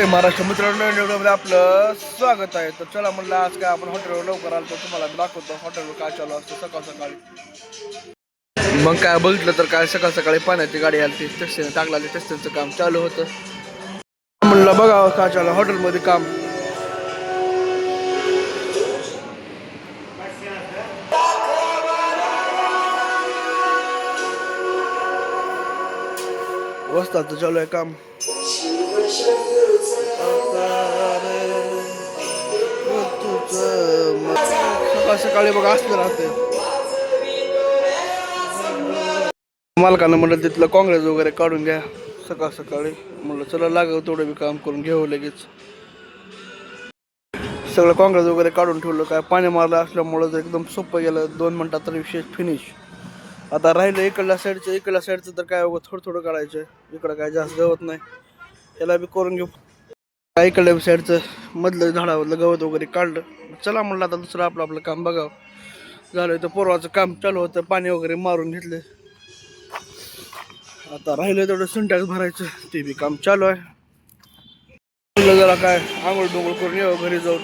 महाराष्ट्र मित्रांनो आपलं स्वागत आहे. तर चला म्हणलं आज काय आपण हॉटेलवर लवकर आलो तर तुम्हाला दाखवतो हॉटेलवर काय चालू असतं सकाळ सकाळी. मग काय बघितलं तर काय सकाळ सकाळी पाण्याची गाडी आली ती टेस्टिंग टाकलेली टेस्टिंगचं काम चालू होतं. म्हणलं बघा काय चालू हॉटेलमध्ये काम. वस्ताचं चालू आहे काम. सकाळ सकाळी बघा असलं राहते. मालकानं म्हणलं तिथलं काँग्रेस वगैरे काढून घ्या सकाळ सकाळी. म्हणलं चला लागावं तेवढं बी काम करून घेऊ लगेच. सगळं काँग्रेस वगैरे काढून ठेवलं. काय पाणी मारलं असल्यामुळं एकदम सोपं गेलं. 2 मिनिटात तरी विशेष फिनिश. आता राहिलं इकडल्या साईडचं तर काय थोडं थोडं काढायचं. इकडं काय जास्त गवत नाही त्याला बी करून घेऊ. काय इकडल्या साईडचं मधलं झाडावरलं गवत वगैरे काढलं. चला म्हणलं आता दुसरं आपलं काम बघावं. झालं तर पोरवाचं काम चालू होतं. पाणी वगैरे मारून घेतलं. आता राहिलं तेवढं सिंटॅक्स भरायचं ते बी काम चालू आहे. जरा काय आंघोळ डोंगळ करून यावं घरी जाऊन.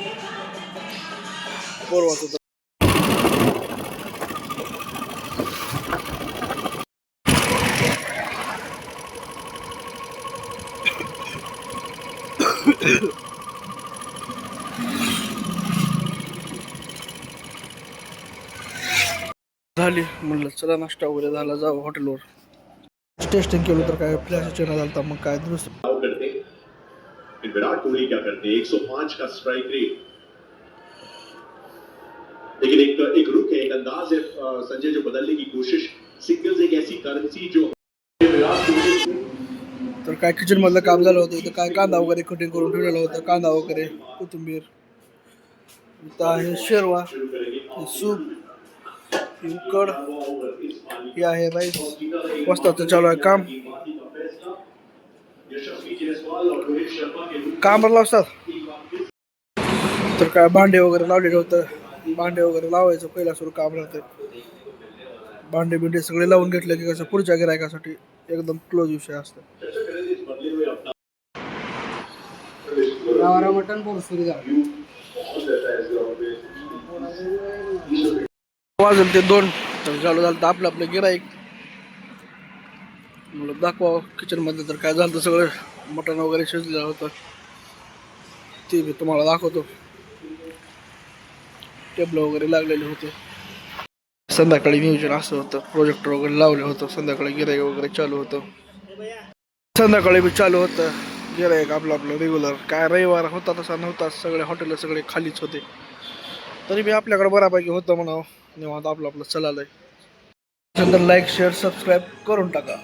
पोरवाचं झाली. म्हणलं चला नाश्ता वगैरे झाला जाऊ हॉटेलवर. टेस्टिंग केलं तर काय फ्लॅश चेना झालता. मग काय दुसरं विराट कोहली क्या करते हैं 105 का स्ट्राइक रेट, लेकिन एक रुक है, एक अंदाज है संजय जो बदलने की कोशिश. सिंगल्स एक ऐसी करेंसी जो विराट कोहली. तर काय किचन मधलं काम झालं होतं. इथं काय कांदा वगैरे कटिंग करून ठेवलेलं होतं. कांदा वगैरे कोथिंबीर. इथं आहे शेरवा, सूप, उकड, हे आहे राईस. वस्ताचं चालू आहे काम. कामाला असतात तर काय भांडे वगैरे लावलेलं होतं. भांडे वगैरे लावायचं पहिला सुरू काम राहते. भांडे बिंडे सगळे लावून घेतले की कसं पुढच्या गिरायकासाठी एकदम क्लोज विषय असतो. वाजल ते 2 तर चालू झालं तर आपलं गिराईक. म्हणलं दाखवा किचन मध्ये तर काय झालं सगळं मटण वगैरे शिजलेलं होतं ते बी तुम्हाला दाखवतो. टेबल वगैरे लागलेले होते. संध्याकाळी नियोजन असं होतं. प्रोजेक्टर वगैरे लावलं होतं. संध्याकाळी गिराईक वगैरे चालू होतं. संध्याकाळी बी चालू होतं गिराईक आपलं रेग्युलर. काय रविवार होता तसा नव्हता. सगळे हॉटेल सगळे खालीच होते. तरी बी आपल्याकडे बऱ्यापैकी होतं म्हणावं. निवांत आपलं चलालंय. लाईक शेअर सबस्क्राईब करून टाका.